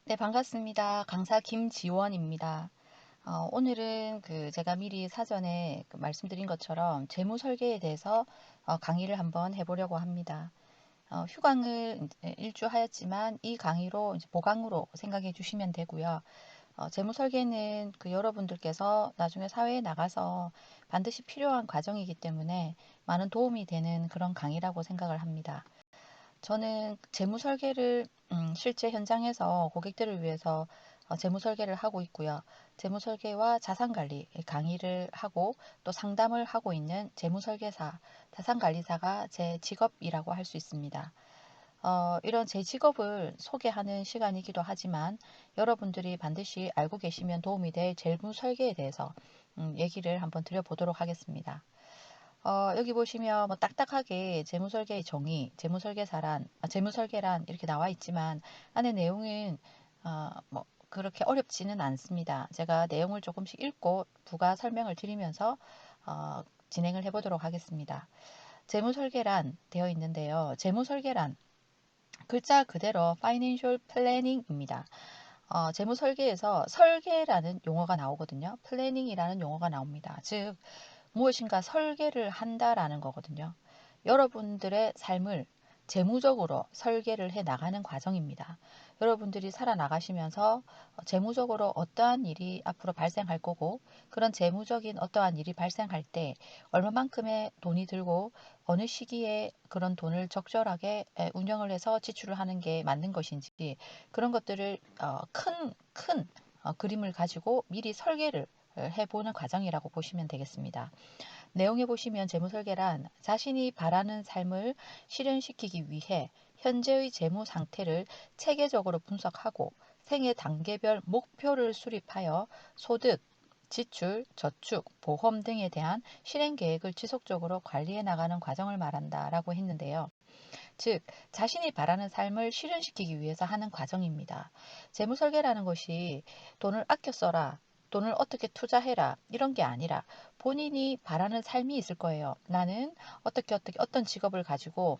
네, 반갑습니다. 강사 김지원입니다. 오늘은 제가 미리 사전에 말씀드린 것처럼 재무 설계에 대해서 강의를 한번 해보려고 합니다. 휴강을 이제 일주하였지만 이 강의로 이제 보강으로 생각해 주시면 되고요. 재무 설계는 여러분들께서 나중에 사회에 나가서 반드시 필요한 과정이기 때문에 많은 도움이 되는 그런 강의라고 생각을 합니다. 저는 재무 설계를 실제 현장에서 고객들을 위해서 재무 설계를 하고 있고요. 재무 설계와 자산 관리 강의를 하고 또 상담을 하고 있는 재무 설계사, 자산 관리사가 제 직업이라고 할 수 있습니다. 이런 제 직업을 소개하는 시간이기도 하지만 여러분들이 반드시 알고 계시면 도움이 될 재무 설계에 대해서 얘기를 한번 드려보도록 하겠습니다. 여기 보시면 뭐 딱딱하게 재무설계의 정의, 재무설계사란, 재무설계란 이렇게 나와 있지만 안에 내용은 뭐 그렇게 어렵지는 않습니다. 제가 내용을 조금씩 읽고 부가 설명을 드리면서 진행을 해보도록 하겠습니다. 재무설계란 되어 있는데요. 재무설계란 글자 그대로 Financial Planning입니다. 재무설계에서 설계라는 용어가 나오거든요. 플래닝이라는 용어가 나옵니다. 즉 무엇인가 설계를 한다라는 거거든요. 여러분들의 삶을 재무적으로 설계를 해 나가는 과정입니다. 여러분들이 살아나가시면서 재무적으로 어떠한 일이 앞으로 발생할 거고 그런 재무적인 어떠한 일이 발생할 때 얼마만큼의 돈이 들고 어느 시기에 그런 돈을 적절하게 운영을 해서 지출을 하는 게 맞는 것인지 그런 것들을 큰 그림을 가지고 미리 설계를 해보는 과정이라고 보시면 되겠습니다. 내용에 보시면 재무설계란 자신이 바라는 삶을 실현시키기 위해 현재의 재무 상태를 체계적으로 분석하고 생애 단계별 목표를 수립하여 소득, 지출, 저축, 보험 등에 대한 실행 계획을 지속적으로 관리해 나가는 과정을 말한다라고 했는데요. 즉, 자신이 바라는 삶을 실현시키기 위해서 하는 과정입니다. 재무설계라는 것이 돈을 아껴 써라, 돈을 어떻게 투자해라 이런 게 아니라 본인이 바라는 삶이 있을 거예요. 나는 어떻게 어떤 직업을 가지고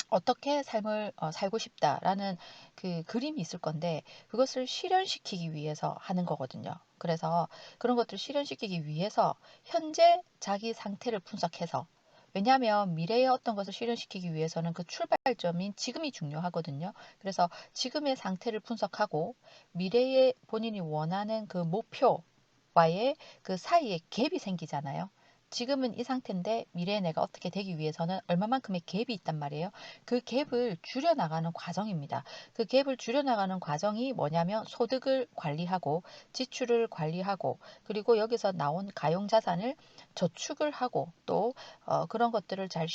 어떻게 삶을 살고 싶다라는 그 그림이 있을 건데 그것을 실현시키기 위해서 하는 거거든요. 그래서 그런 것들을 실현시키기 위해서 현재 자기 상태를 분석해서 왜냐하면 미래의 어떤 것을 실현시키기 위해서는 그 출발점인 지금이 중요하거든요. 그래서 지금의 상태를 분석하고 미래에 본인이 원하는 그 목표와의 그 사이에 갭이 생기잖아요. 지금은 이 상태인데 미래에 내가 어떻게 되기 위해서는 얼마만큼의 갭이 있단 말이에요. 그 갭을 줄여나가는 과정입니다. 그 갭을 줄여나가는 과정이 뭐냐면 소득을 관리하고 지출을 관리하고 그리고 여기서 나온 가용자산을 저축을 하고 또 그런 것들을 잘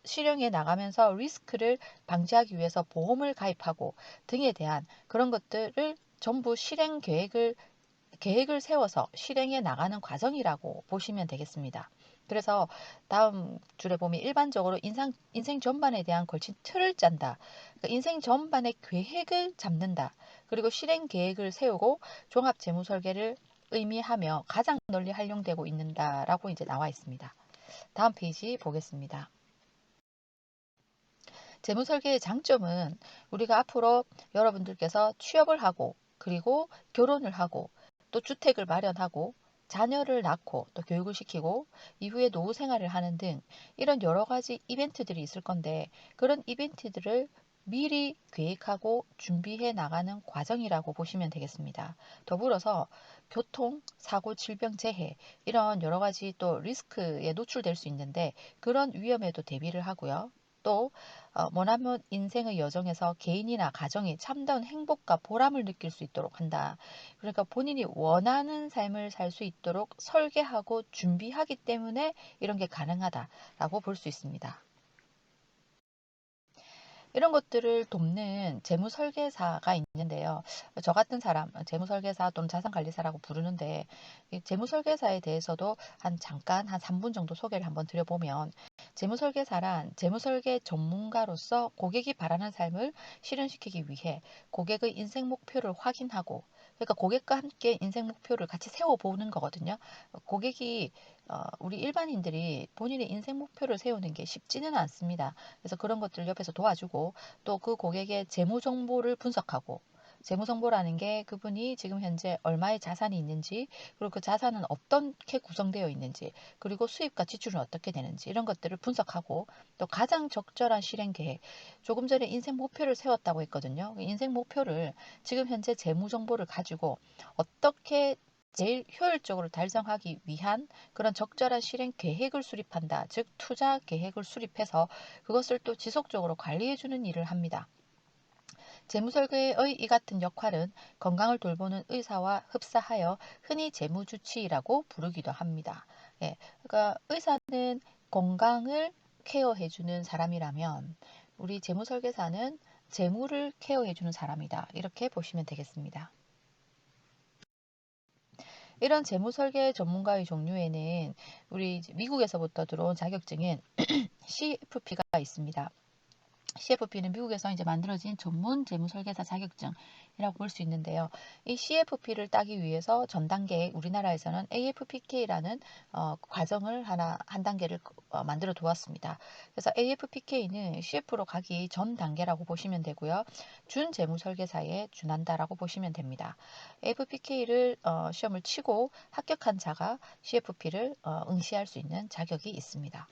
실행해 나가면서 리스크를 방지하기 위해서 보험을 가입하고 등에 대한 그런 것들을 전부 계획을 세워서 실행해 나가는 과정이라고 보시면 되겠습니다. 그래서 다음 줄에 보면 일반적으로 인생 전반에 대한 걸친 틀을 짠다. 그러니까 인생 전반의 계획을 잡는다. 그리고 실행 계획을 세우고 종합 재무 설계를 의미하며 가장 널리 활용되고 있는다라고 이제 나와 있습니다. 다음 페이지 보겠습니다. 재무 설계의 장점은 우리가 앞으로 여러분들께서 취업을 하고 그리고 결혼을 하고 또 주택을 마련하고 자녀를 낳고 또 교육을 시키고 이후에 노후 생활을 하는 등 이런 여러 가지 이벤트들이 있을 건데 그런 이벤트들을 미리 계획하고 준비해 나가는 과정이라고 보시면 되겠습니다. 더불어서 교통, 사고, 질병, 재해 이런 여러 가지 또 리스크에 노출될 수 있는데 그런 위험에도 대비를 하고요. 또 머나먼 인생의 여정에서 개인이나 가정이 참다운 행복과 보람을 느낄 수 있도록 한다. 그러니까 본인이 원하는 삶을 살 수 있도록 설계하고 준비하기 때문에 이런 게 가능하다라고 볼 수 있습니다. 이런 것들을 돕는 재무 설계사가 있는데요. 저 같은 사람, 재무 설계사 또는 자산 관리사라고 부르는데 이 재무 설계사에 대해서도 잠깐 한 3분 정도 소개를 한번 드려보면 재무 설계사란 재무 설계 전문가로서 고객이 바라는 삶을 실현시키기 위해 고객의 인생 목표를 확인하고 그러니까 고객과 함께 인생 목표를 같이 세워보는 거거든요. 고객이 우리 일반인들이 본인의 인생 목표를 세우는 게 쉽지는 않습니다. 그래서 그런 것들 옆에서 도와주고 또 그 고객의 재무 정보를 분석하고 재무정보라는 게 그분이 지금 현재 얼마의 자산이 있는지, 그리고 그 자산은 어떻게 구성되어 있는지, 그리고 수입과 지출은 어떻게 되는지 이런 것들을 분석하고, 또 가장 적절한 실행 계획, 조금 전에 인생 목표를 세웠다고 했거든요. 인생 목표를 지금 현재 재무 정보를 가지고 어떻게 제일 효율적으로 달성하기 위한 그런 적절한 실행 계획을 수립한다. 즉 투자 계획을 수립해서 그것을 또 지속적으로 관리해 주는 일을 합니다. 재무설계의 이 같은 역할은 건강을 돌보는 의사와 흡사하여 흔히 재무주치의라고 부르기도 합니다. 예, 그러니까 의사는 건강을 케어해주는 사람이라면 우리 재무설계사는 재무를 케어해주는 사람이다. 이렇게 보시면 되겠습니다. 이런 재무설계 전문가의 종류에는 우리 미국에서부터 들어온 자격증인 CFP가 있습니다. CFP는 미국에서 이제 만들어진 전문 재무설계사 자격증이라고 볼 수 있는데요. 이 CFP를 따기 위해서 전 단계에 우리나라에서는 AFPK라는 과정을 한 단계를 만들어 두었습니다. 그래서 AFPK는 CF로 가기 전 단계라고 보시면 되고요. 준 재무설계사에 준한다라고 보시면 됩니다. AFPK를 시험을 치고 합격한 자가 CFP를 응시할 수 있는 자격이 있습니다.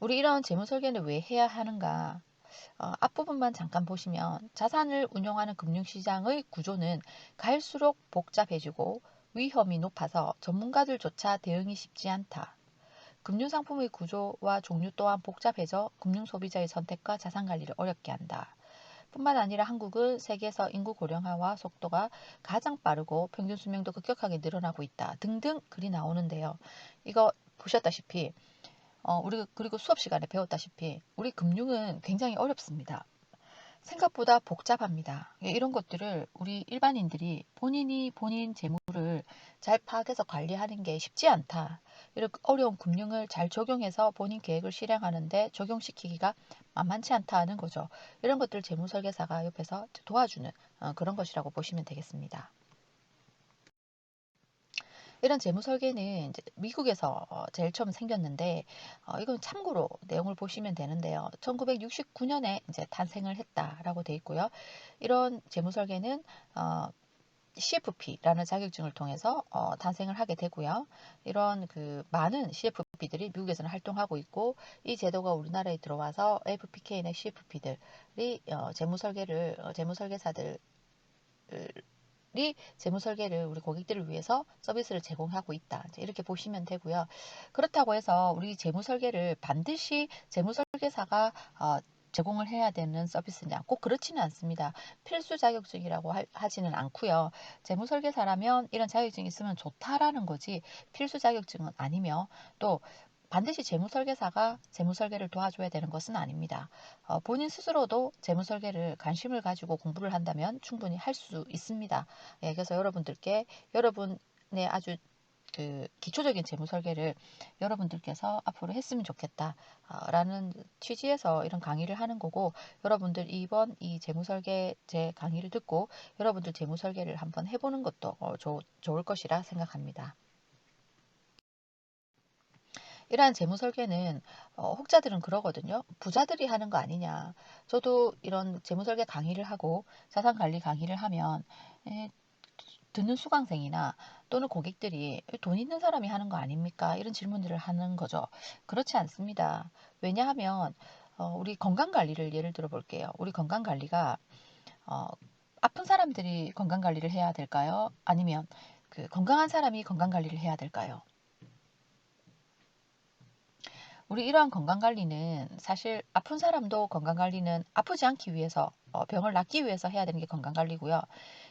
우리 이런 재무 설계는 왜 해야 하는가? 앞부분만 잠깐 보시면 자산을 운용하는 금융시장의 구조는 갈수록 복잡해지고 위험이 높아서 전문가들조차 대응이 쉽지 않다. 금융상품의 구조와 종류 또한 복잡해져 금융소비자의 선택과 자산관리를 어렵게 한다. 뿐만 아니라 한국은 세계에서 인구 고령화와 속도가 가장 빠르고 평균 수명도 급격하게 늘어나고 있다. 등등 글이 나오는데요. 이거 보셨다시피 우리 그리고 수업 시간에 배웠다시피 우리 금융은 굉장히 어렵습니다. 생각보다 복잡합니다. 예, 이런 것들을 우리 일반인들이 본인이 본인 재무를 잘 파악해서 관리하는 게 쉽지 않다. 이렇게 어려운 금융을 잘 적용해서 본인 계획을 실행하는데 적용시키기가 만만치 않다는 거죠. 이런 것들 재무설계사가 옆에서 도와주는 그런 것이라고 보시면 되겠습니다. 이런 재무 설계는 이제 미국에서 제일 처음 생겼는데 이건 참고로 내용을 보시면 되는데요. 1969년에 이제 탄생을 했다라고 돼 있고요. 이런 재무 설계는 CFP라는 자격증을 통해서 탄생을 하게 되고요. 이런 그 많은 CFP들이 미국에서는 활동하고 있고 이 제도가 우리나라에 들어와서 FPK나 CFP들이 재무 설계를 재무 설계사들 이 재무 설계를 우리 고객들을 위해서 서비스를 제공하고 있다. 이렇게 보시면 되고요. 그렇다고 해서 우리 재무 설계를 반드시 재무 설계사가 제공을 해야 되는 서비스냐? 꼭 그렇지는 않습니다. 필수 자격증이라고 하지는 않고요. 재무 설계사라면 이런 자격증이 있으면 좋다라는 거지 필수 자격증은 아니며 또 반드시 재무설계사가 재무설계를 도와줘야 되는 것은 아닙니다. 본인 스스로도 재무설계를 관심을 가지고 공부를 한다면 충분히 할 수 있습니다. 예, 그래서 여러분들께 여러분의 아주 그 기초적인 재무설계를 여러분들께서 앞으로 했으면 좋겠다 라는 취지에서 이런 강의를 하는 거고, 여러분들 이번 이 재무설계 제 강의를 듣고 여러분들 재무설계를 한번 해보는 것도 좋을 것이라 생각합니다. 이러한 재무 설계는 혹자들은 그러거든요. 부자들이 하는 거 아니냐. 저도 이런 재무 설계 강의를 하고 자산 관리 강의를 하면 듣는 수강생이나 또는 고객들이 돈 있는 사람이 하는 거 아닙니까? 이런 질문들을 하는 거죠. 그렇지 않습니다. 왜냐하면 우리 건강 관리를 예를 들어 볼게요. 우리 건강 관리가 어, 아픈 사람들이 건강 관리를 해야 될까요? 아니면 그 건강한 사람이 건강 관리를 해야 될까요? 우리 이러한 건강관리는 사실 아픈 사람도 건강관리는 아프지 않기 위해서 병을 낫기 위해서 해야 되는 게 건강관리고요.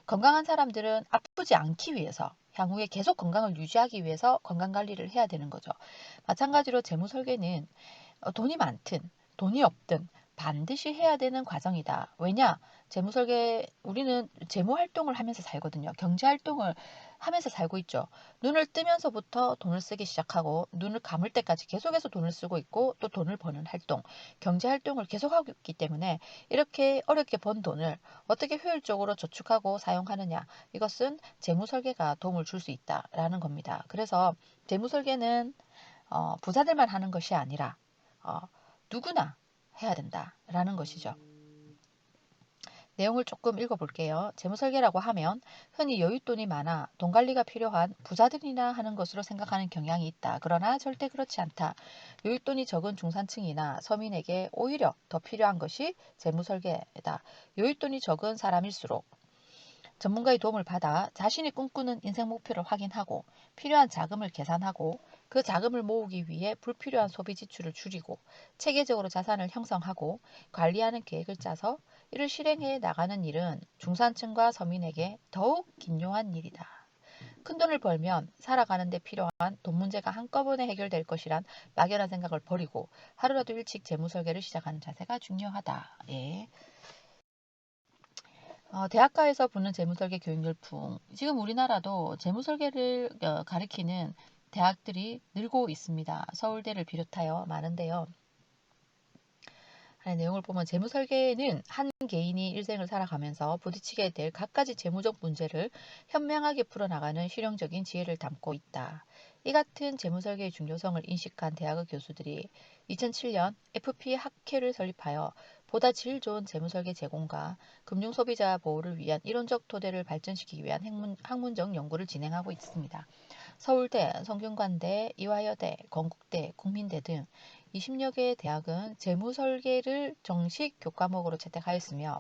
건강한 사람들은 아프지 않기 위해서 향후에 계속 건강을 유지하기 위해서 건강관리를 해야 되는 거죠. 마찬가지로 재무설계는 돈이 많든 돈이 없든 반드시 해야 되는 과정이다. 왜냐? 재무설계 우리는 재무 활동을 하면서 살거든요. 경제 활동을 하면서 살고 있죠. 눈을 뜨면서부터 돈을 쓰기 시작하고 눈을 감을 때까지 계속해서 돈을 쓰고 있고 또 돈을 버는 활동, 경제 활동을 계속하고 있기 때문에 이렇게 어렵게 번 돈을 어떻게 효율적으로 저축하고 사용하느냐, 이것은 재무설계가 도움을 줄 수 있다라는 겁니다. 그래서 재무설계는 부자들만 하는 것이 아니라 어, 누구나 해야 된다라는 것이죠. 내용을 조금 읽어볼게요. 재무설계라고 하면 흔히 여윳돈이 많아 돈 관리가 필요한 부자들이나 하는 것으로 생각하는 경향이 있다. 그러나 절대 그렇지 않다. 여윳돈이 적은 중산층이나 서민에게 오히려 더 필요한 것이 재무설계다. 여윳돈이 적은 사람일수록 전문가의 도움을 받아 자신이 꿈꾸는 인생 목표를 확인하고 필요한 자금을 계산하고 그 자금을 모으기 위해 불필요한 소비 지출을 줄이고 체계적으로 자산을 형성하고 관리하는 계획을 짜서 이를 실행해 나가는 일은 중산층과 서민에게 더욱 긴요한 일이다. 큰돈을 벌면 살아가는 데 필요한 돈 문제가 한꺼번에 해결될 것이란 막연한 생각을 버리고 하루라도 일찍 재무 설계를 시작하는 자세가 중요하다. 예. 대학가에서 붙는 재무설계 교육 열풍. 지금 우리나라도 재무설계를 가리키는 대학들이 늘고 있습니다. 서울대를 비롯하여 많은데요. 내용을 보면 재무설계는 한 개인이 일생을 살아가면서 부딪히게 될 갖가지 재무적 문제를 현명하게 풀어나가는 실용적인 지혜를 담고 있다. 이 같은 재무설계의 중요성을 인식한 대학의 교수들이 2007년 FP 학회를 설립하여 보다 질 좋은 재무설계 제공과 금융소비자 보호를 위한 이론적 토대를 발전시키기 위한 학문적 연구를 진행하고 있습니다. 서울대, 성균관대, 이화여대, 건국대, 국민대 등 20여 개의 대학은 재무설계를 정식 교과목으로 채택하였으며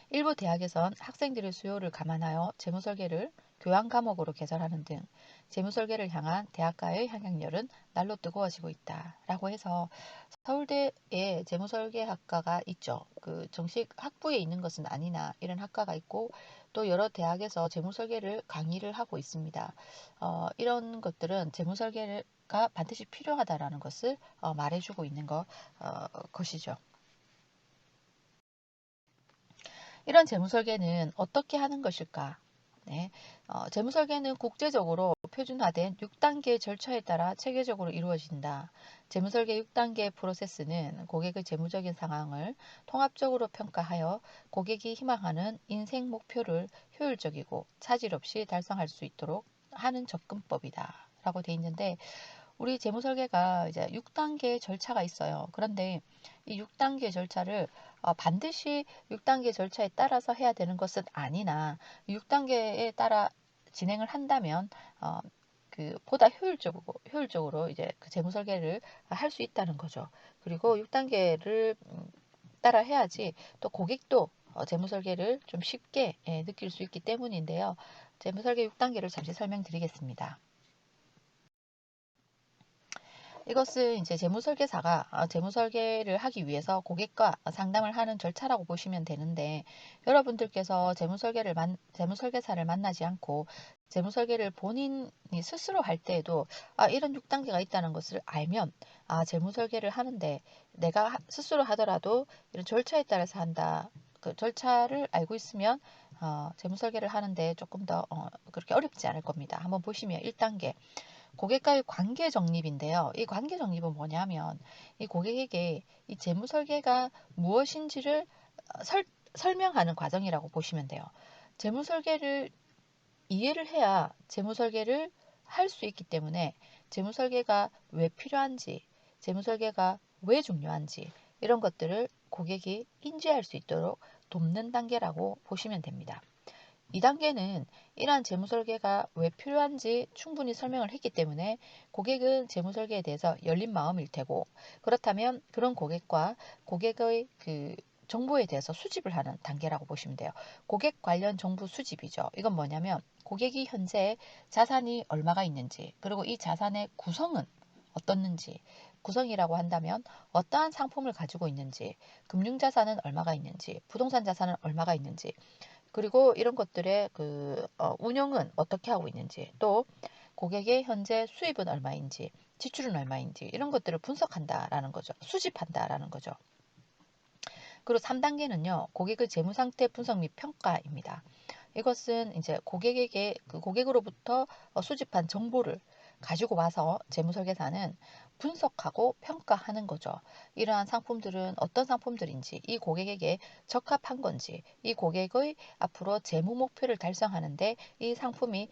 일부 대학에선 학생들의 수요를 감안하여 재무설계를 교양 과목으로 개설하는 등 재무설계를 향한 대학가의 향연열은 날로 뜨거워지고 있다라고 해서 서울대에 재무설계학과가 있죠. 그 정식 학부에 있는 것은 아니나 이런 학과가 있고 또 여러 대학에서 재무설계를 강의를 하고 있습니다. 이런 것들은 재무설계가 반드시 필요하다라는 것을 말해주고 있는 것이죠. 이런 재무설계는 어떻게 하는 것일까? 네, 재무설계는 국제적으로 표준화된 6단계 절차에 따라 체계적으로 이루어진다. 재무설계 6단계 프로세스는 고객의 재무적인 상황을 통합적으로 평가하여 고객이 희망하는 인생 목표를 효율적이고 차질 없이 달성할 수 있도록 하는 접근법이다. 라고 돼 있는데 우리 재무설계가 이제 6단계 절차가 있어요. 그런데 이 6단계 절차를 반드시 6단계 절차에 따라서 해야 되는 것은 아니나 6단계에 따라 진행을 한다면 보다 효율적으로 이제 그 재무설계를 할 수 있다는 거죠. 그리고 6단계를 따라 해야지 또 고객도 재무설계를 좀 쉽게 느낄 수 있기 때문인데요. 재무설계 6단계를 잠시 설명드리겠습니다. 이것은 이제 재무설계사가 재무설계를 하기 위해서 고객과 상담을 하는 절차라고 보시면 되는데 여러분들께서 재무설계사를 만나지 않고 재무설계를 본인이 스스로 할 때에도 이런 6단계가 있다는 것을 알면 재무설계를 하는데 내가 스스로 하더라도 이런 절차에 따라서 한다. 그 절차를 알고 있으면 재무설계를 하는데 조금 더 그렇게 어렵지 않을 겁니다. 한번 보시면 1단계 고객과의 관계 정립인데요. 이 관계 정립은 뭐냐면 이 고객에게 이 재무 설계가 무엇인지를 설명하는 과정이라고 보시면 돼요. 재무 설계를 이해를 해야 재무 설계를 할 수 있기 때문에 재무 설계가 왜 필요한지, 재무 설계가 왜 중요한지 이런 것들을 고객이 인지할 수 있도록 돕는 단계라고 보시면 됩니다. 2단계는 이러한 재무설계가 왜 필요한지 충분히 설명을 했기 때문에 고객은 재무설계에 대해서 열린 마음일 테고 그렇다면 그런 고객과 고객의 그 정보에 대해서 수집을 하는 단계라고 보시면 돼요. 고객 관련 정보 수집이죠. 이건 뭐냐면 고객이 현재 자산이 얼마가 있는지 그리고 이 자산의 구성은 어떻는지 구성이라고 한다면 어떠한 상품을 가지고 있는지 금융자산은 얼마가 있는지 부동산 자산은 얼마가 있는지 그리고 이런 것들의 운영은 어떻게 하고 있는지, 또 고객의 현재 수입은 얼마인지, 지출은 얼마인지 이런 것들을 분석한다라는 거죠. 수집한다라는 거죠. 그리고 3단계는요. 고객의 재무 상태 분석 및 평가입니다. 이것은 이제 고객에게 고객으로부터 수집한 정보를 가지고 와서 재무설계사는 분석하고 평가하는 거죠. 이러한 상품들은 어떤 상품들인지, 이 고객에게 적합한 건지, 이 고객의 앞으로 재무 목표를 달성하는데 이 상품이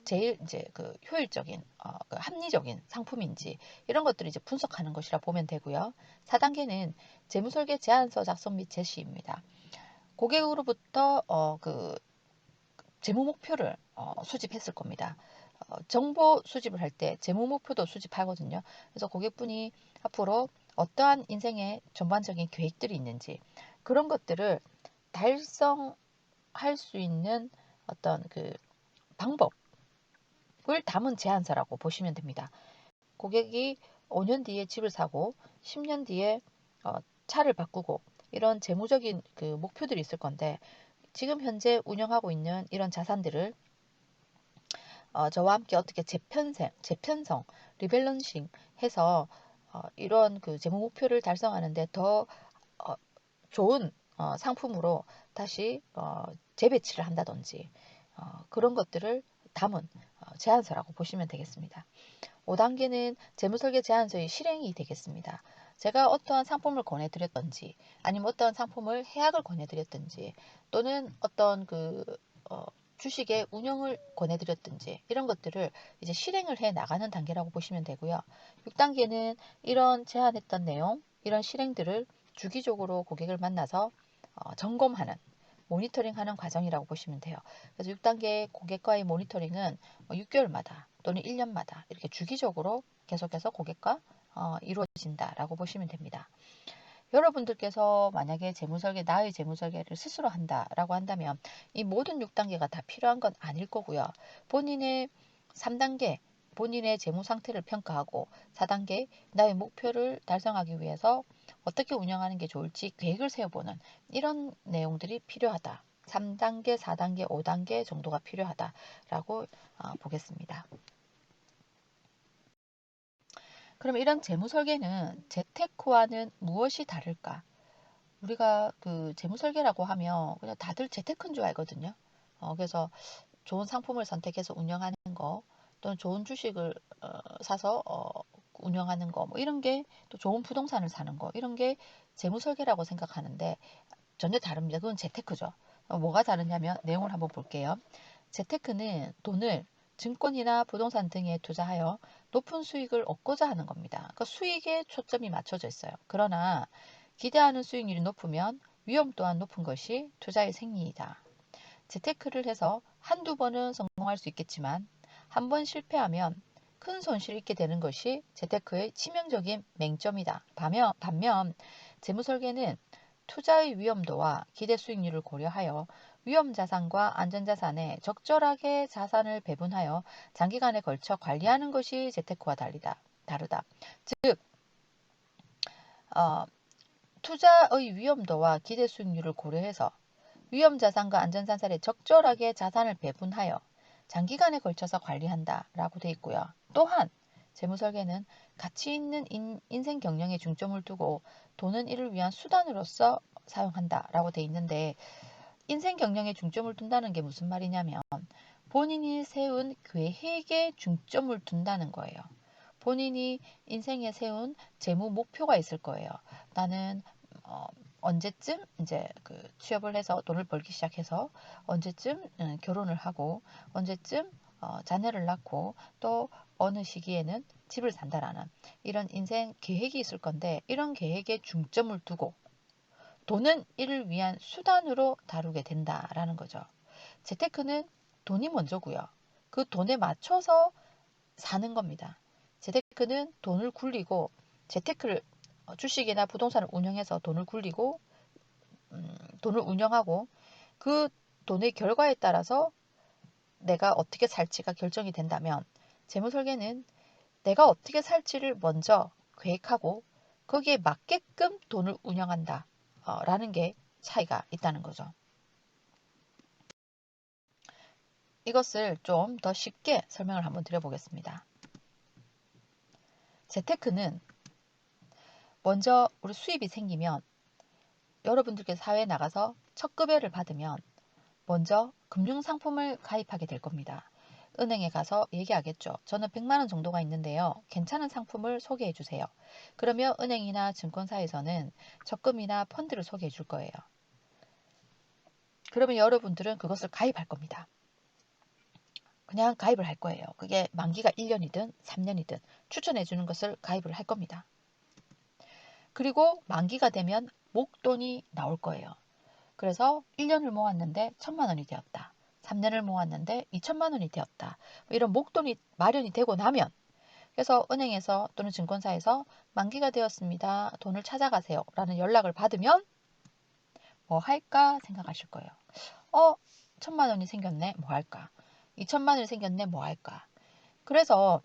제일 이제 그 효율적인 그 합리적인 상품인지 이런 것들을 이제 분석하는 것이라 보면 되고요. 4단계는 재무설계 제안서 작성 및 제시입니다. 고객으로부터 그 재무 목표를 수집했을 겁니다. 정보 수집을 할 때 재무 목표도 수집하거든요. 그래서 고객분이 앞으로 어떠한 인생의 전반적인 계획들이 있는지 그런 것들을 달성할 수 있는 어떤 그 방법을 담은 제안서라고 보시면 됩니다. 고객이 5년 뒤에 집을 사고 10년 뒤에 차를 바꾸고 이런 재무적인 그 목표들이 있을 건데 지금 현재 운영하고 있는 이런 자산들을 저와 함께 어떻게 재편성, 리밸런싱 해서 이런 그 재무 목표를 달성하는데 더 좋은 상품으로 다시 재배치를 한다든지 그런 것들을 담은 제안서라고 보시면 되겠습니다. 5단계는 재무설계 제안서의 실행이 되겠습니다. 제가 어떠한 상품을 권해드렸던지 아니면 어떠한 상품을 해약을 권해드렸든지 또는 어떤 그 주식의 운영을 권해드렸든지 이런 것들을 이제 실행을 해 나가는 단계라고 보시면 되고요. 6단계는 이런 제안했던 내용, 이런 실행들을 주기적으로 고객을 만나서 점검하는 모니터링하는 과정이라고 보시면 돼요. 그래서 6단계 고객과의 모니터링은 6개월마다 또는 1년마다 이렇게 주기적으로 계속해서 고객과 이루어진다라고 보시면 됩니다. 여러분들께서 만약에 나의 재무설계를 스스로 한다라고 한다면 이 모든 6단계가 다 필요한 건 아닐 거고요. 본인의 3단계 본인의 재무 상태를 평가하고 4단계 나의 목표를 달성하기 위해서 어떻게 운영하는 게 좋을지 계획을 세워보는 이런 내용들이 필요하다. 3단계, 4단계, 5단계 정도가 필요하다라고 보겠습니다. 그럼 이런 재무 설계는 재테크와는 무엇이 다를까? 우리가 그 재무 설계라고 하면 그냥 다들 재테크인 줄 알거든요. 그래서 좋은 상품을 선택해서 운영하는 거 또는 좋은 주식을 사서 운영하는 거 뭐 이런 게 또 좋은 부동산을 사는 거 이런 게 재무 설계라고 생각하는데 전혀 다릅니다. 그건 재테크죠. 뭐가 다르냐면 내용을 한번 볼게요. 재테크는 돈을 증권이나 부동산 등에 투자하여 높은 수익을 얻고자 하는 겁니다. 그러니까 수익에 초점이 맞춰져 있어요. 그러나 기대하는 수익률이 높으면 위험 또한 높은 것이 투자의 생리이다. 재테크를 해서 한두 번은 성공할 수 있겠지만 한 번 실패하면 큰 손실을 입게 되는 것이 재테크의 치명적인 맹점이다. 반면 재무설계는 투자의 위험도와 기대 수익률을 고려하여 위험 자산과 안전 자산에 적절하게 자산을 배분하여 장기간에 걸쳐 관리하는 것이 재테크와 다르다. 즉, 투자의 위험도와 기대 수익률을 고려해서 위험 자산과 안전 자산에 적절하게 자산을 배분하여 장기간에 걸쳐서 관리한다라고 되어 있고요. 또한 재무 설계는 가치 있는 인생 경영에 중점을 두고 돈은 이를 위한 수단으로서 사용한다라고 되어 있는데 인생 경영에 중점을 둔다는 게 무슨 말이냐면 본인이 세운 계획에 중점을 둔다는 거예요. 본인이 인생에 세운 재무 목표가 있을 거예요. 나는 언제쯤 이제 그 취업을 해서 돈을 벌기 시작해서 언제쯤 결혼을 하고 언제쯤 자녀를 낳고 또 어느 시기에는 집을 산다라는 이런 인생 계획이 있을 건데 이런 계획에 중점을 두고 돈은 이를 위한 수단으로 다루게 된다라는 거죠. 재테크는 돈이 먼저고요. 그 돈에 맞춰서 사는 겁니다. 재테크는 돈을 굴리고 재테크를 주식이나 부동산을 운영해서 돈을 굴리고 돈을 운영하고 그 돈의 결과에 따라서 내가 어떻게 살지가 결정이 된다면 재무설계는 내가 어떻게 살지를 먼저 계획하고 거기에 맞게끔 돈을 운영한다 라는 게 차이가 있다는 거죠. 이것을 좀 더 쉽게 설명을 한번 드려보겠습니다. 재테크는 먼저 우리 수입이 생기면 여러분들께서 사회에 나가서 첫 급여를 받으면 먼저 금융상품을 가입하게 될 겁니다. 은행에 가서 얘기하겠죠. 저는 100만 원 정도가 있는데요. 괜찮은 상품을 소개해 주세요. 그러면 은행이나 증권사에서는 적금이나 펀드를 소개해 줄 거예요. 그러면 여러분들은 그것을 가입할 겁니다. 그냥 가입을 할 거예요. 그게 만기가 1년이든 3년이든 추천해 주는 것을 가입을 할 겁니다. 그리고 만기가 되면 목돈이 나올 거예요. 그래서 1년을 모았는데 1,000만 원이 되었다. 3년을 모았는데 2천만 원이 되었다. 이런 목돈이 마련이 되고 나면, 그래서 은행에서 또는 증권사에서 만기가 되었습니다. 돈을 찾아가세요. 라는 연락을 받으면 뭐 할까 생각하실 거예요. 1,000만 원이 생겼네. 뭐 할까? 2천만 원이 생겼네. 뭐 할까? 그래서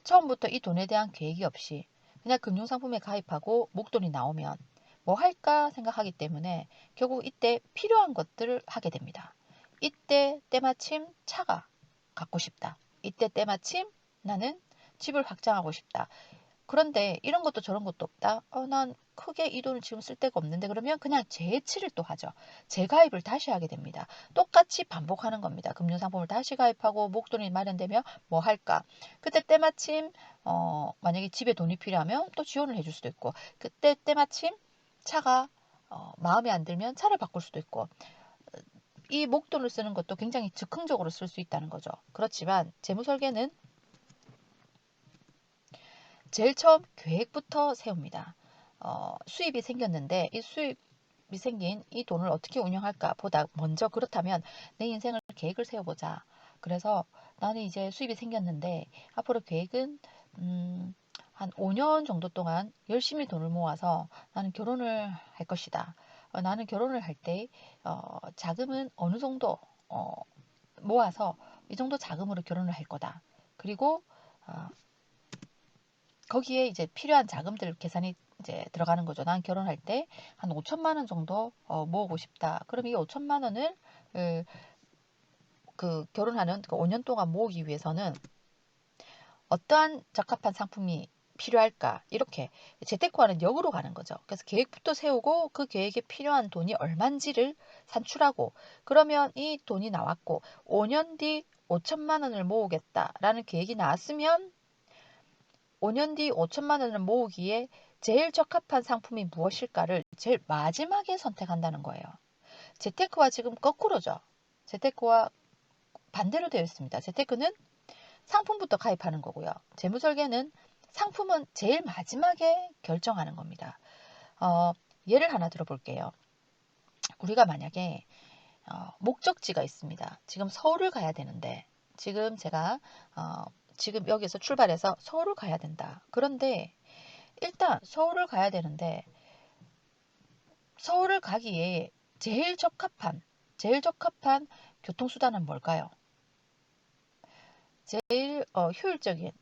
처음부터 이 돈에 대한 계획이 없이 그냥 금융상품에 가입하고 목돈이 나오면 뭐 할까 생각하기 때문에 결국 이때 필요한 것들을 하게 됩니다. 이때 때마침 차가 갖고 싶다. 이때 때마침 나는 집을 확장하고 싶다. 그런데 이런 것도 저런 것도 없다. 난 크게 이 돈을 지금 쓸 데가 없는데, 그러면 그냥 재해치를 또 하죠. 재가입을 다시 하게 됩니다. 똑같이 반복하는 겁니다. 금융상품을 다시 가입하고 목돈이 마련되면 뭐 할까? 그때 때마침 만약에 집에 돈이 필요하면 또 지원을 해줄 수도 있고, 그때 때마침 차가 마음에 안 들면 차를 바꿀 수도 있고, 이 목돈을 쓰는 것도 굉장히 즉흥적으로 쓸 수 있다는 거죠. 그렇지만 재무설계는 제일 처음 계획부터 세웁니다. 수입이 생겼는데 이 수입이 생긴 이 돈을 어떻게 운영할까 보다 먼저, 그렇다면 내 인생을 계획을 세워보자. 그래서 나는 이제 수입이 생겼는데 앞으로 계획은 한 5년 정도 동안 열심히 돈을 모아서 나는 결혼을 할 것이다. 나는 결혼을 할 때 자금은 어느 정도 모아서 이 정도 자금으로 결혼을 할 거다. 그리고 어, 거기에 이제 필요한 자금들 계산이 이제 들어가는 거죠. 난 결혼할 때 한 5천만 원 정도 모으고 싶다. 그럼 이 5천만 원을 그 결혼하는 그 5년 동안 모으기 위해서는 어떠한 적합한 상품이 필요할까? 이렇게 재테크와는 역으로 가는 거죠. 그래서 계획부터 세우고 그 계획에 필요한 돈이 얼만지를 산출하고, 그러면 이 돈이 나왔고 5년 뒤 5천만 원을 모으겠다라는 계획이 나왔으면 5년 뒤 5천만 원을 모으기에 제일 적합한 상품이 무엇일까를 제일 마지막에 선택한다는 거예요. 재테크와 지금 거꾸로죠. 재테크와 반대로 되어 있습니다. 재테크는 상품부터 가입하는 거고요. 재무설계는 상품은 제일 마지막에 결정하는 겁니다. 예를 하나 들어볼게요. 우리가 만약에 목적지가 있습니다. 지금 서울을 가야 되는데, 지금 제가 지금 여기서 출발해서 서울을 가야 된다. 그런데 일단 서울을 가야 되는데 서울을 가기에 제일 적합한 교통수단은 뭘까요? 제일 효율적인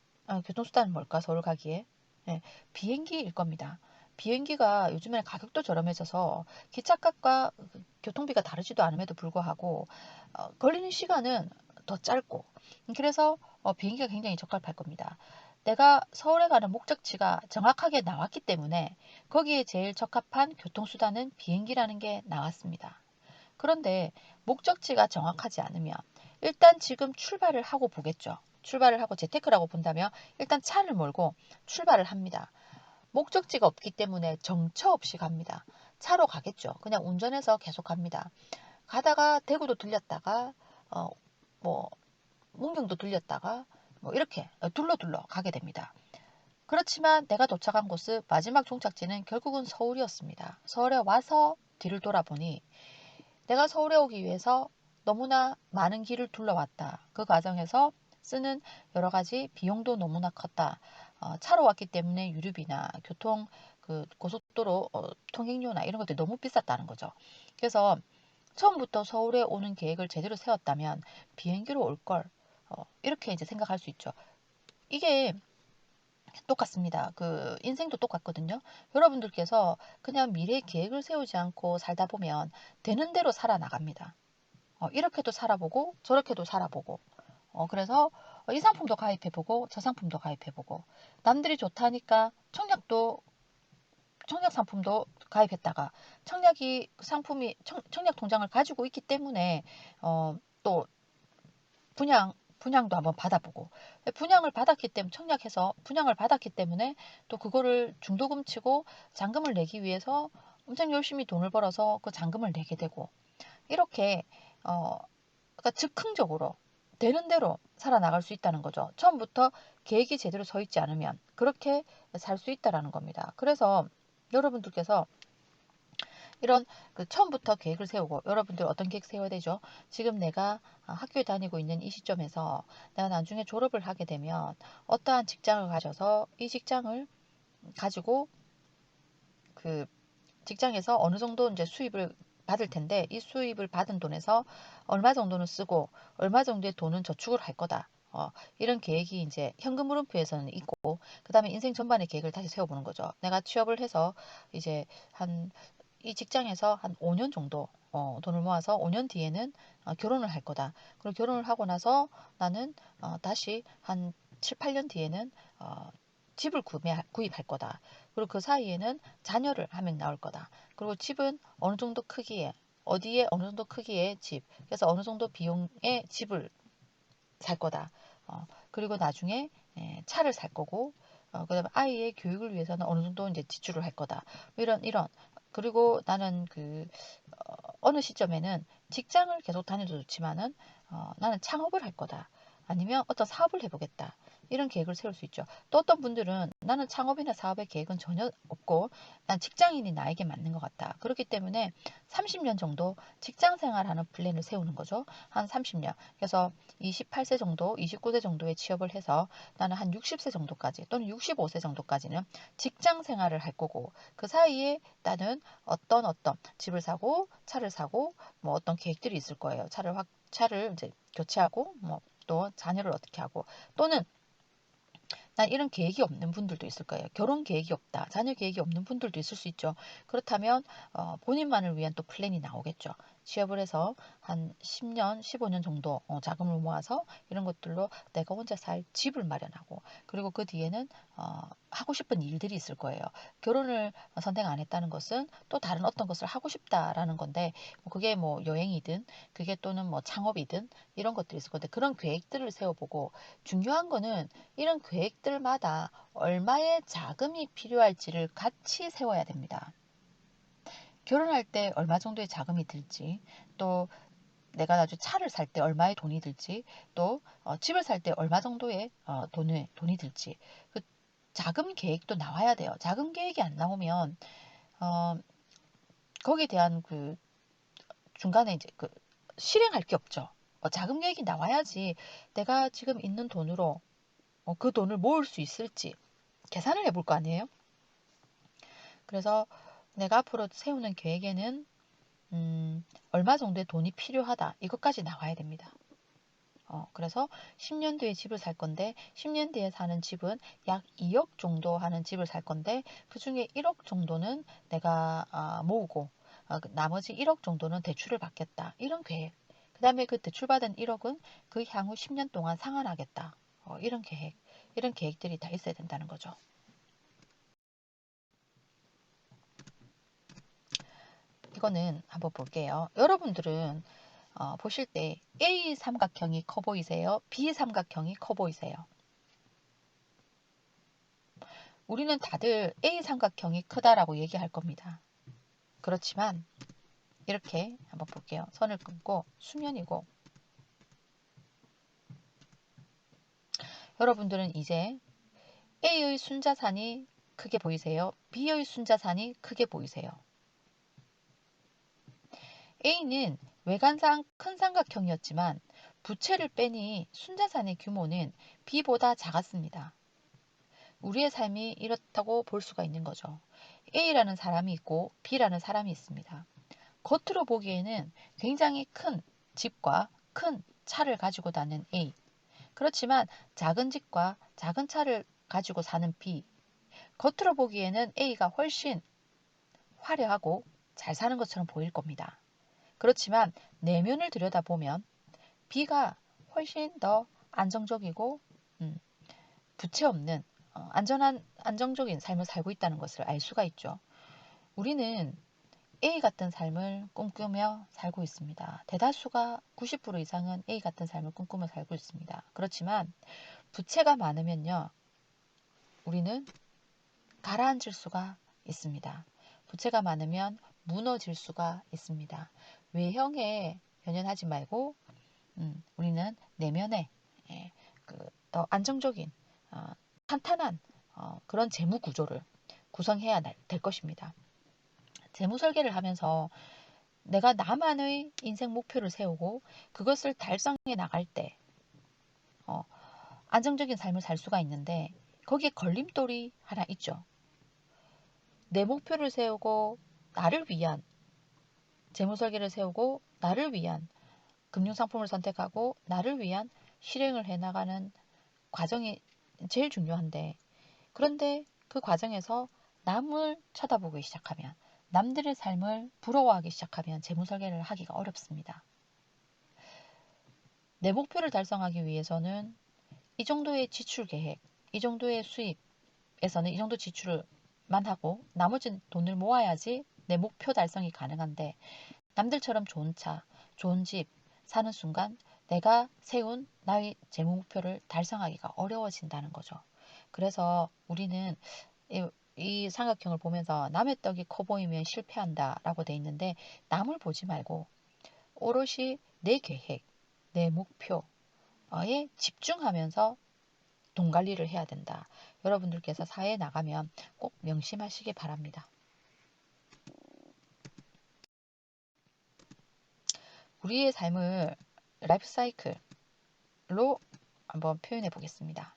교통수단은 뭘까? 서울 가기에 네, 비행기일 겁니다. 비행기가 요즘에 가격도 저렴해져서 기차값과 교통비가 다르지도 않음에도 불구하고 걸리는 시간은 더 짧고, 그래서 비행기가 굉장히 적합할 겁니다. 내가 서울에 가는 목적지가 정확하게 나왔기 때문에 거기에 제일 적합한 교통수단은 비행기라는 게 나왔습니다. 그런데 목적지가 정확하지 않으면 일단 지금 출발을 하고 보겠죠. 출발을 하고 재테크라고 본다면 일단 차를 몰고 출발을 합니다. 목적지가 없기 때문에 정처 없이 갑니다. 차로 가겠죠. 그냥 운전해서 계속 갑니다. 가다가 대구도 들렸다가 뭐 문경도 들렸다가 뭐 이렇게 둘러둘러 가게 됩니다. 그렇지만 내가 도착한 곳은 마지막 종착지는 결국은 서울이었습니다. 서울에 와서 뒤를 돌아보니 내가 서울에 오기 위해서 너무나 많은 길을 둘러왔다. 그 과정에서 쓰는 여러 가지 비용도 너무나 컸다. 차로 왔기 때문에 유류비나 교통, 그 고속도로 통행료나 이런 것들이 너무 비쌌다는 거죠. 그래서 처음부터 서울에 오는 계획을 제대로 세웠다면 비행기로 올 걸, 이렇게 이제 생각할 수 있죠. 이게 똑같습니다. 그 인생도 똑같거든요. 여러분들께서 그냥 미래 계획을 세우지 않고 살다 보면 되는 대로 살아나갑니다. 이렇게도 살아보고 저렇게도 살아보고, 그래서 이 상품도 가입해보고 저 상품도 가입해보고, 남들이 좋다니까 청약 상품도 가입했다가 청약이 상품이 청약 통장을 가지고 있기 때문에 또 분양도 한번 받아보고, 분양을 받았기 때문에 청약해서 분양을 받았기 때문에 또 그거를 중도금 치고 잔금을 내기 위해서 엄청 열심히 돈을 벌어서 그 잔금을 내게 되고, 이렇게 그러니까 즉흥적으로 되는 대로 살아나갈 수 있다는 거죠. 처음부터 계획이 제대로 서 있지 않으면 그렇게 살 수 있다라는 겁니다. 그래서 여러분들께서 이런 처음부터 계획을 세우고, 여러분들 어떤 계획 세워야 되죠? 지금 내가 학교에 다니고 있는 이 시점에서 내가 나중에 졸업을 하게 되면 어떠한 직장을 가져서 이 직장을 가지고 그 직장에서 어느 정도 이제 수입을 받을 텐데, 이 수입을 받은 돈에서 얼마 정도는 쓰고 얼마 정도의 돈은 저축을 할 거다. 이런 계획이 이제 현금 물음표에서는 있고, 그 다음에 인생 전반의 계획을 다시 세워보는 거죠. 내가 취업을 해서 이제 이 직장에서 한 5년 정도 돈을 모아서 5년 뒤에는 결혼을 할 거다. 그리고 결혼을 하고 나서 나는 다시 한 7, 8년 뒤에는 집을 구입할 거다. 그리고 그 사이에는 자녀를 한 명 낳을 거다. 그리고 집은 어느 정도 크기에, 어디에 어느 정도 크기의 집, 그래서 어느 정도 비용의 집을 살 거다. 그리고 나중에 차를 살 거고, 그다음에 아이의 교육을 위해서는 어느 정도 이제 지출을 할 거다. 이런. 그리고 나는 어느 시점에는 직장을 계속 다녀도 좋지만은 나는 창업을 할 거다. 아니면 어떤 사업을 해보겠다. 이런 계획을 세울 수 있죠. 또 어떤 분들은 나는 창업이나 사업의 계획은 전혀 없고 난 직장인이 나에게 맞는 것 같다. 그렇기 때문에 30년 정도 직장 생활하는 플랜을 세우는 거죠. 한 30년. 그래서 28세 정도, 29세 정도에 취업을 해서 나는 한 60세 정도까지 또는 65세 정도까지는 직장 생활을 할 거고, 그 사이에 나는 어떤 집을 사고 차를 사고 뭐 어떤 계획들이 있을 거예요. 차를 이제 교체하고 뭐 또 자녀를 어떻게 하고, 또는 난 이런 계획이 없는 분들도 있을 거예요. 결혼 계획이 없다, 자녀 계획이 없는 분들도 있을 수 있죠. 그렇다면 본인만을 위한 또 플랜이 나오겠죠. 취업을 해서 한 10년, 15년 정도 자금을 모아서 이런 것들로 내가 혼자 살 집을 마련하고, 그리고 그 뒤에는 하고 싶은 일들이 있을 거예요. 결혼을 선택 안 했다는 것은 또 다른 어떤 것을 하고 싶다라는 건데, 그게 뭐 여행이든 그게 또는 뭐 창업이든 이런 것들이 있을 건데, 그런 계획들을 세워보고, 중요한 거는 이런 계획들마다 얼마의 자금이 필요할지를 같이 세워야 됩니다. 결혼할 때 얼마 정도의 자금이 들지, 또 내가 나중에 차를 살 때 얼마의 돈이 들지, 또 집을 살 때 얼마 정도의 돈이 들지, 그 자금 계획도 나와야 돼요. 자금 계획이 안 나오면 어, 거기에 대한 중간에 이제 실행할 게 없죠. 자금 계획이 나와야지 내가 지금 있는 돈으로 그 돈을 모을 수 있을지 계산을 해볼 거 아니에요. 그래서 내가 앞으로 세우는 계획에는 얼마 정도의 돈이 필요하다, 이것까지 나와야 됩니다. 그래서 10년 뒤에 집을 살 건데 10년 뒤에 사는 집은 약 2억 정도 하는 집을 살 건데, 그 중에 1억 정도는 내가 모으고 나머지 1억 정도는 대출을 받겠다, 이런 계획. 그 다음에 그 대출받은 1억은 그 향후 10년 동안 상환하겠다, 이런 계획. 이런 계획들이 다 있어야 된다는 거죠. 이거는 한번 볼게요. 여러분들은 보실 때 A 삼각형이 커 보이세요? B 삼각형이 커 보이세요? 우리는 다들 A 삼각형이 크다라고 얘기할 겁니다. 그렇지만 이렇게 한번 볼게요. 선을 끊고 수면이고, 여러분들은 이제 A의 순자산이 크게 보이세요? B의 순자산이 크게 보이세요? A는 외관상 큰 삼각형이었지만 부채를 빼니 순자산의 규모는 B보다 작았습니다. 우리의 삶이 이렇다고 볼 수가 있는 거죠. A라는 사람이 있고 B라는 사람이 있습니다. 겉으로 보기에는 굉장히 큰 집과 큰 차를 가지고 다니는 A. 그렇지만 작은 집과 작은 차를 가지고 사는 B. 겉으로 보기에는 A가 훨씬 화려하고 잘 사는 것처럼 보일 겁니다. 그렇지만 내면을 들여다보면 B가 훨씬 더 안정적이고 부채 없는 안정적인 삶을 살고 있다는 것을 알 수가 있죠. 우리는 A 같은 삶을 꿈꾸며 살고 있습니다. 대다수가 90% 이상은 A 같은 삶을 꿈꾸며 살고 있습니다. 그렇지만 부채가 많으면요, 우리는 가라앉을 수가 있습니다. 부채가 많으면 무너질 수가 있습니다. 외형에 연연하지 말고 우리는 내면에 예, 더 안정적인 탄탄한 그런 재무 구조를 구성해야 될 것입니다. 재무 설계를 하면서 내가 나만의 인생 목표를 세우고 그것을 달성해 나갈 때 어, 안정적인 삶을 살 수가 있는데 거기에 걸림돌이 하나 있죠. 내 목표를 세우고 나를 위한 재무 설계를 세우고 나를 위한 금융상품을 선택하고 나를 위한 실행을 해나가는 과정이 제일 중요한데 그런데 그 과정에서 남을 쳐다보기 시작하면 남들의 삶을 부러워하기 시작하면 재무 설계를 하기가 어렵습니다. 내 목표를 달성하기 위해서는 이 정도의 지출 계획, 이 정도의 수입에서는 이 정도 지출만 하고 나머지 돈을 모아야지 내 목표 달성이 가능한데 남들처럼 좋은 차, 좋은 집 사는 순간 내가 세운 나의 재무 목표를 달성하기가 어려워진다는 거죠. 그래서 우리는 이 삼각형을 보면서 남의 떡이 커 보이면 실패한다라고 돼 있는데 남을 보지 말고 오롯이 내 계획, 내 목표에 집중하면서 돈 관리를 해야 된다. 여러분들께서 사회에 나가면 꼭 명심하시기 바랍니다. 우리의 삶을 라이프 사이클로 한번 표현해 보겠습니다.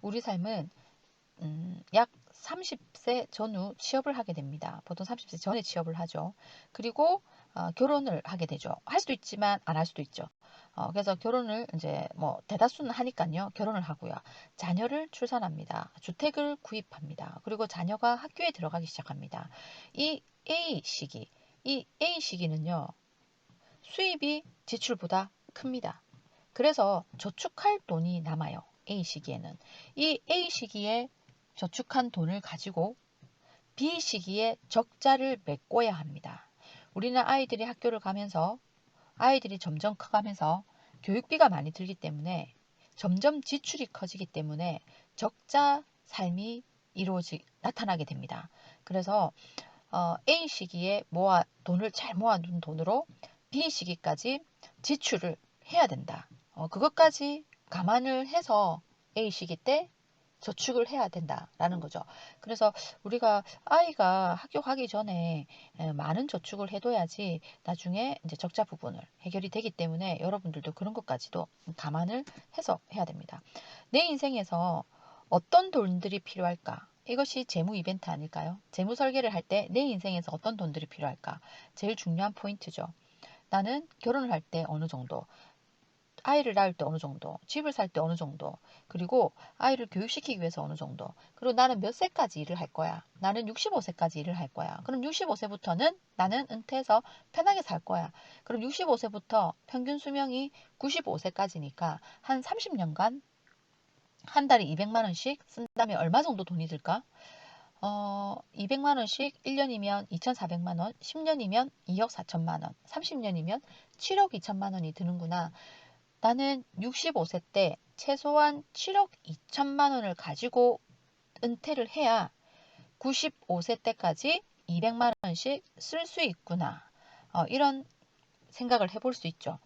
우리 삶은 약 30세 전후 취업을 하게 됩니다. 보통 30세 전에 취업을 하죠. 그리고 결혼을 하게 되죠. 할 수도 있지만 안 할 수도 있죠. 그래서 결혼을 이제 뭐 대다수는 하니까요. 결혼을 하고요. 자녀를 출산합니다. 주택을 구입합니다. 그리고 자녀가 학교에 들어가기 시작합니다. 이 A 시기, 이 A 시기는요. 수입이 지출보다 큽니다. 그래서 저축할 돈이 남아요. A 시기에는. 이 A 시기에 저축한 돈을 가지고 B 시기에 적자를 메꿔야 합니다. 우리는 아이들이 학교를 가면서 아이들이 점점 커가면서 교육비가 많이 들기 때문에 점점 지출이 커지기 때문에 적자 삶이 나타나게 됩니다. 그래서 A 시기에 돈을 잘 모아둔 돈으로 B 시기까지 지출을 해야 된다. 그것까지 감안을 해서 A 시기 때 저축을 해야 된다라는 거죠. 그래서 우리가 아이가 학교 가기 전에 많은 저축을 해둬야지 나중에 이제 적자 부분을 해결이 되기 때문에 여러분들도 그런 것까지도 감안을 해서 해야 됩니다. 내 인생에서 어떤 돈들이 필요할까? 이것이 재무 이벤트 아닐까요? 재무 설계를 할 때 내 인생에서 어떤 돈들이 필요할까? 제일 중요한 포인트죠. 나는 결혼을 할 때 어느 정도, 아이를 낳을 때 어느 정도, 집을 살 때 어느 정도, 그리고 아이를 교육시키기 위해서 어느 정도, 그리고 나는 몇 세까지 일을 할 거야. 나는 65세까지 일을 할 거야. 그럼 65세부터는 나는 은퇴해서 편하게 살 거야. 그럼 65세부터 평균 수명이 95세까지니까 한 30년간 한 달에 200만 원씩 쓴다면 얼마 정도 돈이 들까? 200만 원씩 1년이면 2,400만 원, 10년이면 2억 4천만 원, 30년이면 7억 2천만 원이 드는구나. 나는 65세 때 최소한 7억 2천만 원을 가지고 은퇴를 해야 95세 때까지 200만 원씩 쓸 수 있구나. 이런 생각을 해볼 수 있죠.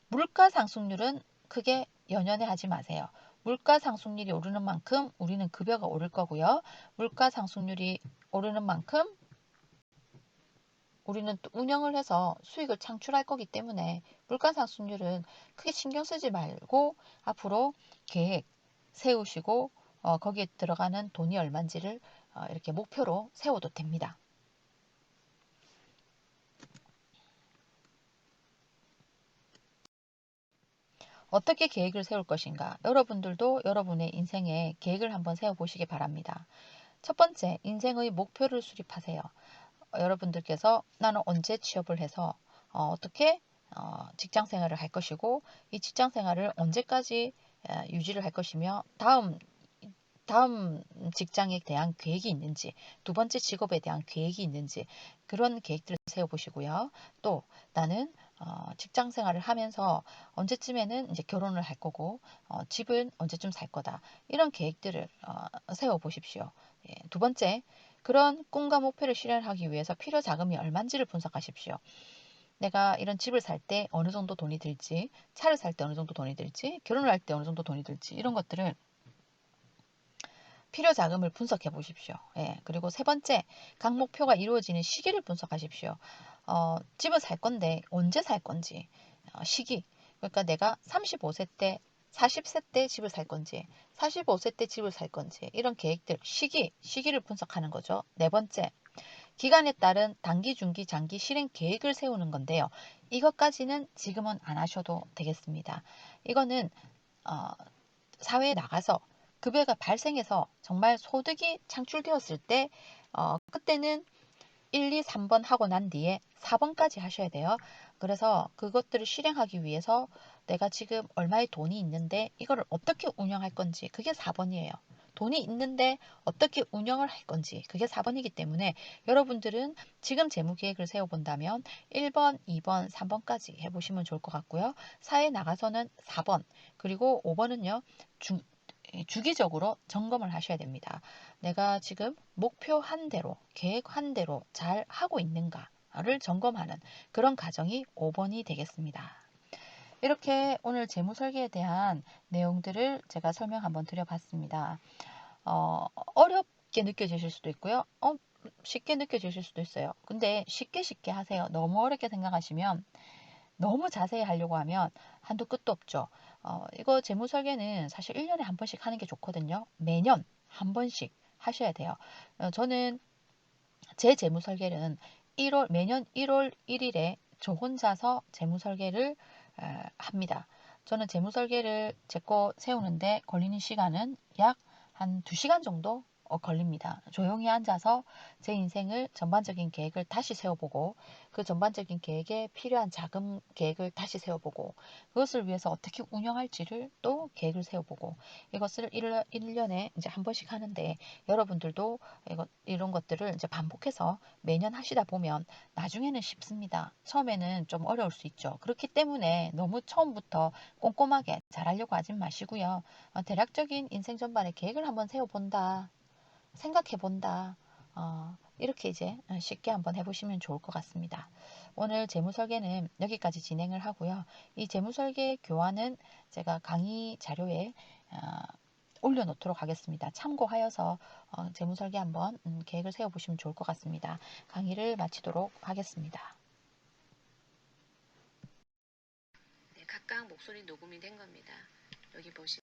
물가 상승률은 크게 연연해 하지 마세요. 물가 상승률이 오르는 만큼 우리는 급여가 오를 거고요. 물가 상승률이 오르는 만큼 우리는 또 운영을 해서 수익을 창출할 거기 때문에 물가 상승률은 크게 신경 쓰지 말고 앞으로 계획 세우시고 거기에 들어가는 돈이 얼마인지를 이렇게 목표로 세워도 됩니다. 어떻게 계획을 세울 것인가? 여러분들도 여러분의 인생에 계획을 한번 세워보시기 바랍니다. 첫 번째, 인생의 목표를 수립하세요. 여러분들께서 나는 언제 취업을 해서 어떻게 직장 생활을 할 것이고 이 직장 생활을 언제까지 유지를 할 것이며 다음 직장에 대한 계획이 있는지, 두 번째 직업에 대한 계획이 있는지 그런 계획들을 세워보시고요. 또 나는 직장 생활을 하면서 언제쯤에는 이제 결혼을 할 거고 집은 언제쯤 살 거다. 이런 계획들을 세워보십시오. 두 번째, 그런 꿈과 목표를 실현하기 위해서 필요 자금이 얼마인지를 분석하십시오. 내가 이런 집을 살 때 어느 정도 돈이 들지, 차를 살 때 어느 정도 돈이 들지, 결혼을 할 때 어느 정도 돈이 들지, 이런 것들을 필요 자금을 분석해 보십시오. 예, 그리고 세 번째, 각 목표가 이루어지는 시기를 분석하십시오. 집을 살 건데 언제 살 건지, 시기. 그러니까 내가 35세 때, 40세 때 집을 살 건지, 45세 때 집을 살 건지, 이런 계획들, 시기를 분석하는 거죠. 네 번째, 기간에 따른 단기, 중기, 장기 실행 계획을 세우는 건데요. 이것까지는 지금은 안 하셔도 되겠습니다. 이거는 어, 사회에 나가서 급여가 발생해서 정말 소득이 창출되었을 때 그때는 1, 2, 3번 하고 난 뒤에 4번까지 하셔야 돼요. 그래서 그것들을 실행하기 위해서 내가 지금 얼마의 돈이 있는데 이거를 어떻게 운영할 건지 그게 4번이에요. 돈이 있는데 어떻게 운영을 할 건지 그게 4번이기 때문에 여러분들은 지금 재무계획을 세워본다면 1번, 2번, 3번까지 해보시면 좋을 것 같고요. 사회에 나가서는 4번 그리고 5번은요. 주기적으로 점검을 하셔야 됩니다. 내가 지금 목표한 대로, 계획한 대로 잘 하고 있는가를 점검하는 그런 과정이 5번이 되겠습니다. 이렇게 오늘 재무 설계에 대한 내용들을 제가 설명 한번 드려봤습니다. 어렵게 느껴지실 수도 있고요. 쉽게 느껴지실 수도 있어요. 근데 쉽게 하세요. 너무 어렵게 생각하시면 너무 자세히 하려고 하면 한도 끝도 없죠. 이거 재무 설계는 사실 1년에 한 번씩 하는 게 좋거든요. 매년 한 번씩 하셔야 돼요. 저는 제 재무 설계는 매년 1월 1일에 저 혼자서 재무 설계를 합니다. 저는 재무 설계를 제 거 세우는데 걸리는 시간은 약 한 2시간 정도 걸립니다. 조용히 앉아서 제 인생을 전반적인 계획을 다시 세워보고 그 전반적인 계획에 필요한 자금 계획을 다시 세워보고 그것을 위해서 어떻게 운영할지를 또 계획을 세워보고 이것을 1년에 이제 한 번씩 하는데 여러분들도 이런 것들을 이제 반복해서 매년 하시다 보면 나중에는 쉽습니다. 처음에는 좀 어려울 수 있죠. 그렇기 때문에 너무 처음부터 꼼꼼하게 잘하려고 하지 마시고요. 대략적인 인생 전반의 계획을 한번 세워본다. 생각해본다. 이렇게 이제 쉽게 한번 해보시면 좋을 것 같습니다. 오늘 재무설계는 여기까지 진행을 하고요. 이 재무설계 교환은 제가 강의 자료에 올려놓도록 하겠습니다. 참고하여서 재무설계 한번 계획을 세워보시면 좋을 것 같습니다. 강의를 마치도록 하겠습니다. 네, 각각 목소리 녹음이 된 겁니다. 여기 보시면